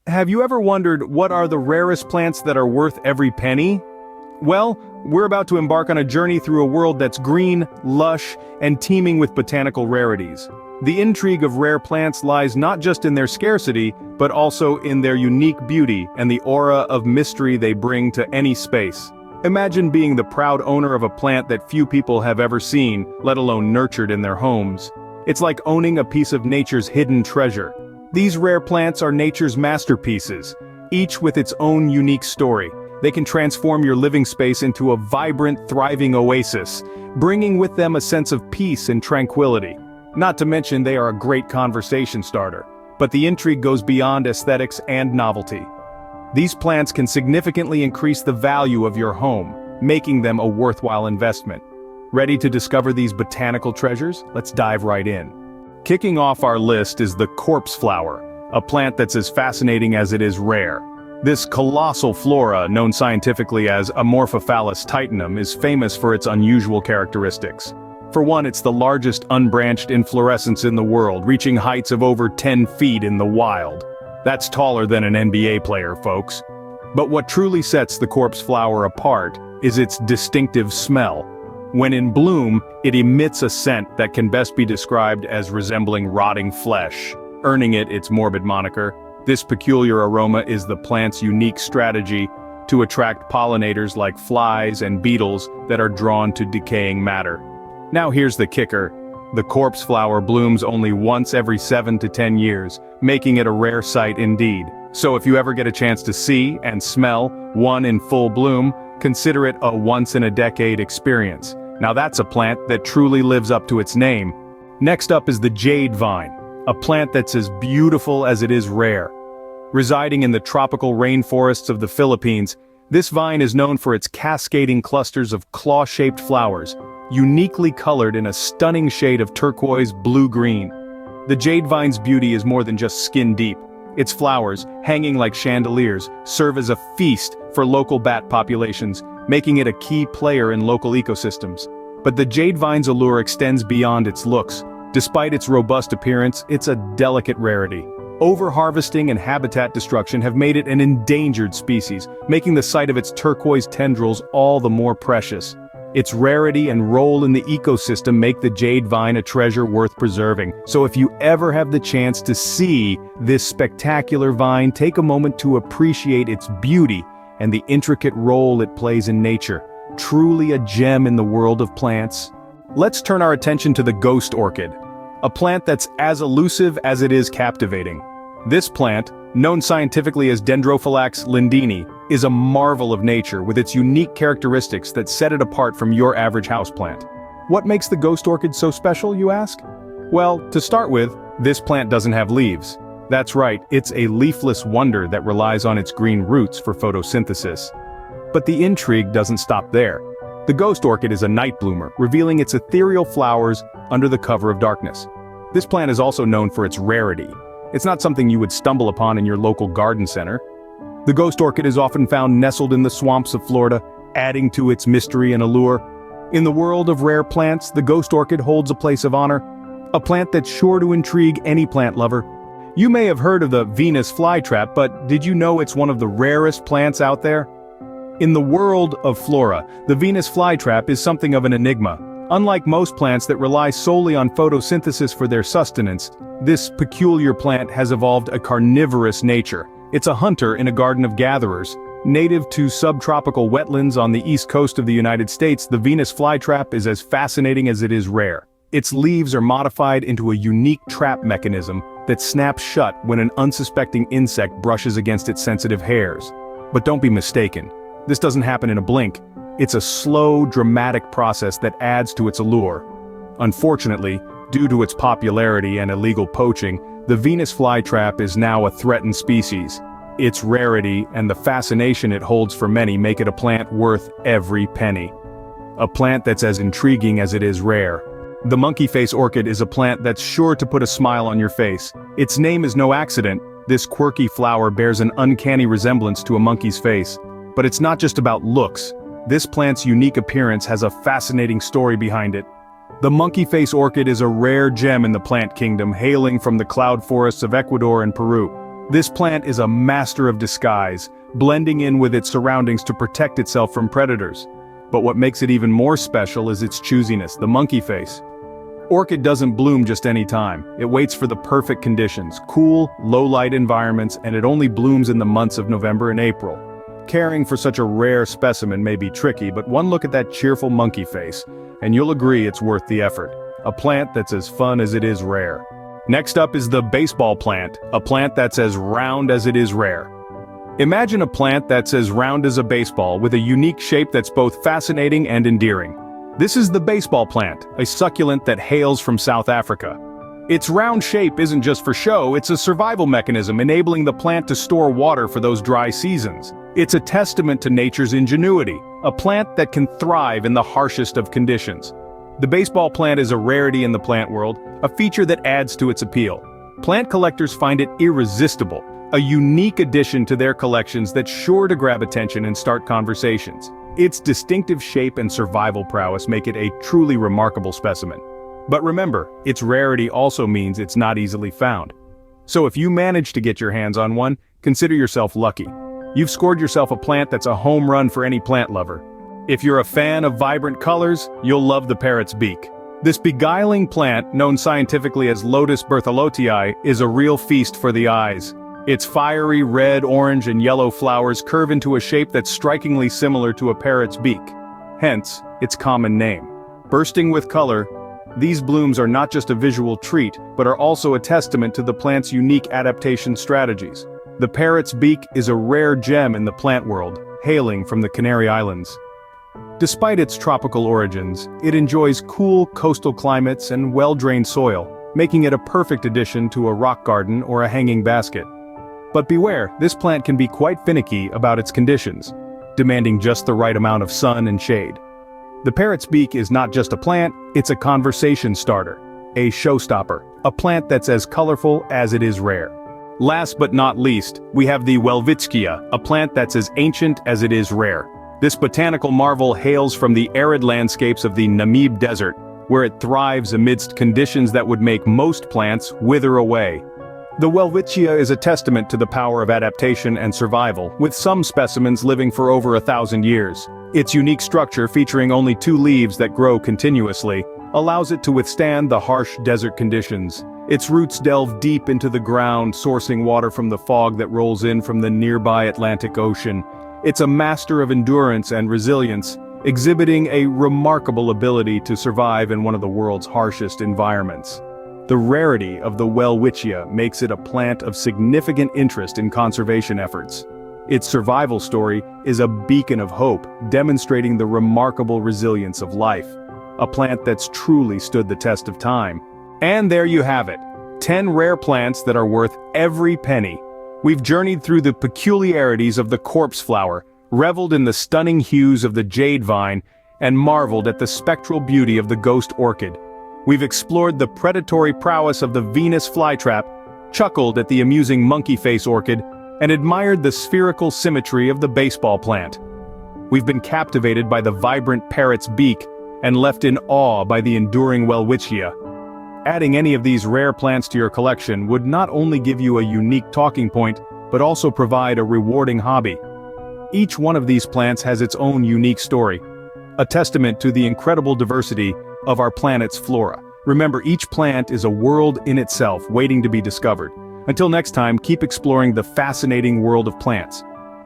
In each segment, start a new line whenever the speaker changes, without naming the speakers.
Have you ever wondered what are the rarest plants that are worth every penny? Well, we're about to embark on a journey through a world that's green, lush, and teeming with botanical rarities. The intrigue of rare plants lies not just in their scarcity, but also in their unique beauty and the aura of mystery they bring to any space. Imagine being the proud owner of a plant that few people have ever seen, let alone nurtured in their homes. It's like owning a piece of nature's hidden treasure. These rare plants are nature's masterpieces, each with its own unique story. They can transform your living space into a vibrant, thriving oasis, bringing with them a sense of peace and tranquility. Not to mention they are a great conversation starter. But the intrigue goes beyond aesthetics and novelty. These plants can significantly increase the value of your home, making them a worthwhile investment. Ready to discover these botanical treasures? Let's dive right in. Kicking off our list is the corpse flower, a plant that's as fascinating as it is rare. This colossal flora, known scientifically as Amorphophallus titanum, is famous for its unusual characteristics. For one, it's the largest unbranched inflorescence in the world, reaching heights of over 10 feet in the wild. That's taller than an NBA player, folks. But what truly sets the corpse flower apart is its distinctive smell. When in bloom, it emits a scent that can best be described as resembling rotting flesh, earning it its morbid moniker. This peculiar aroma is the plant's unique strategy to attract pollinators like flies and beetles that are drawn to decaying matter. Now here's the kicker. The corpse flower blooms only once every 7 to 10 years, making it a rare sight indeed. So if you ever get a chance to see and smell one in full bloom, consider it a once-in-a-decade experience. Now that's a plant that truly lives up to its name. Next up is the Jade Vine, a plant that's as beautiful as it is rare. Residing in the tropical rainforests of the Philippines, this vine is known for its cascading clusters of claw-shaped flowers, uniquely colored in a stunning shade of turquoise blue-green. The jade vine's beauty is more than just skin-deep. Its flowers, hanging like chandeliers, serve as a feast for local bat populations, making it a key player in local ecosystems. But the jade vine's allure extends beyond its looks. Despite its robust appearance, it's a delicate rarity. Overharvesting and habitat destruction have made it an endangered species, making the sight of its turquoise tendrils all the more precious. Its rarity and role in the ecosystem make the jade vine a treasure worth preserving. So if you ever have the chance to see this spectacular vine, take a moment to appreciate its beauty and the intricate role it plays in nature. Truly a gem in the world of plants. Let's turn our attention to the ghost orchid, a plant that's as elusive as it is captivating. This plant, known scientifically as Dendrophylax lindeni, is a marvel of nature with its unique characteristics that set it apart from your average houseplant. What makes the ghost orchid so special, you ask? Well, to start with, this plant doesn't have leaves. That's right, it's a leafless wonder that relies on its green roots for photosynthesis. But the intrigue doesn't stop there. The ghost orchid is a night bloomer, revealing its ethereal flowers under the cover of darkness. This plant is also known for its rarity. It's not something you would stumble upon in your local garden center. The ghost orchid is often found nestled in the swamps of Florida, adding to its mystery and allure. In the world of rare plants, the ghost orchid holds a place of honor, a plant that's sure to intrigue any plant lover. You may have heard of the Venus Flytrap, but did you know it's one of the rarest plants out there? In the world of flora, the Venus flytrap is something of an enigma. Unlike most plants that rely solely on photosynthesis for their sustenance, this peculiar plant has evolved a carnivorous nature. It's a hunter in a garden of gatherers. Native to subtropical wetlands on the east coast of the United States, the Venus flytrap is as fascinating as it is rare. Its leaves are modified into a unique trap mechanism that snaps shut when an unsuspecting insect brushes against its sensitive hairs. But don't be mistaken. This doesn't happen in a blink. It's a slow, dramatic process that adds to its allure. Unfortunately, due to its popularity and illegal poaching, the Venus flytrap is now a threatened species. Its rarity and the fascination it holds for many make it a plant worth every penny. A plant that's as intriguing as it is rare. The monkey face orchid is a plant that's sure to put a smile on your face. Its name is no accident. This quirky flower bears an uncanny resemblance to a monkey's face. But it's not just about looks. This plant's unique appearance has a fascinating story behind it. The monkey face orchid is a rare gem in the plant kingdom, hailing from the cloud forests of Ecuador and Peru. This plant is a master of disguise, blending in with its surroundings to protect itself from predators. But what makes it even more special is its choosiness, the monkey face. Orchid doesn't bloom just any time. It waits for the perfect conditions, cool, low-light environments, and it only blooms in the months of November and April. Caring for such a rare specimen may be tricky, but one look at that cheerful monkey face, and you'll agree it's worth the effort. A plant that's as fun as it is rare. Next up is the baseball plant, a plant that's as round as it is rare. Imagine a plant that's as round as a baseball with a unique shape that's both fascinating and endearing. This is the baseball plant, a succulent that hails from South Africa. Its round shape isn't just for show, it's a survival mechanism enabling the plant to store water for those dry seasons. It's a testament to nature's ingenuity, a plant that can thrive in the harshest of conditions. The baseball plant is a rarity in the plant world, a feature that adds to its appeal. Plant collectors find it irresistible, a unique addition to their collections that's sure to grab attention and start conversations. Its distinctive shape and survival prowess make it a truly remarkable specimen. But remember, its rarity also means it's not easily found. So if you manage to get your hands on one, consider yourself lucky. You've scored yourself a plant that's a home run for any plant lover. If you're a fan of vibrant colors, you'll love the parrot's beak. This beguiling plant, known scientifically as Lotus bertholletii, is a real feast for the eyes. Its fiery red, orange, and yellow flowers curve into a shape that's strikingly similar to a parrot's beak. Hence, its common name. Bursting with color, these blooms are not just a visual treat, but are also a testament to the plant's unique adaptation strategies. The parrot's beak is a rare gem in the plant world, hailing from the Canary Islands. Despite its tropical origins, it enjoys cool coastal climates and well-drained soil, making it a perfect addition to a rock garden or a hanging basket. But beware, this plant can be quite finicky about its conditions, demanding just the right amount of sun and shade. The parrot's beak is not just a plant, it's a conversation starter, a showstopper, a plant that's as colorful as it is rare. Last but not least, we have the Welwitschia, a plant that's as ancient as it is rare. This botanical marvel hails from the arid landscapes of the Namib Desert, where it thrives amidst conditions that would make most plants wither away. The Welwitschia is a testament to the power of adaptation and survival, with some specimens living for over 1,000 years. Its unique structure, featuring only 2 leaves that grow continuously, allows it to withstand the harsh desert conditions. Its roots delve deep into the ground, sourcing water from the fog that rolls in from the nearby Atlantic Ocean. It's a master of endurance and resilience, exhibiting a remarkable ability to survive in one of the world's harshest environments. The rarity of the Welwitschia makes it a plant of significant interest in conservation efforts. Its survival story is a beacon of hope, demonstrating the remarkable resilience of life. A plant that's truly stood the test of time. And there you have it, 10 rare plants that are worth every penny. We've journeyed through the peculiarities of the corpse flower, reveled in the stunning hues of the Jade Vine, and marveled at the spectral beauty of the Ghost Orchid. We've explored the predatory prowess of the Venus Flytrap, chuckled at the amusing monkey face orchid, and admired the spherical symmetry of the baseball plant. We've been captivated by the vibrant parrot's beak, and left in awe by the enduring Welwitschia. Adding any of these rare plants to your collection would not only give you a unique talking point, but also provide a rewarding hobby. Each one of these plants has its own unique story, a testament to the incredible diversity of our planet's flora. Remember, each plant is a world in itself waiting to be discovered. Until next time, keep exploring the fascinating world of plants.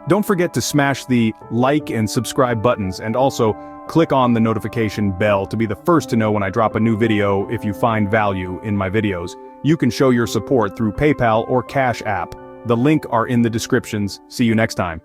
Don't forget to smash the like and subscribe buttons, and also click on the notification bell to be the first to know when I drop a new video. If you find value in my videos, you can show your support through PayPal or Cash App. The link are in the descriptions. See you next time.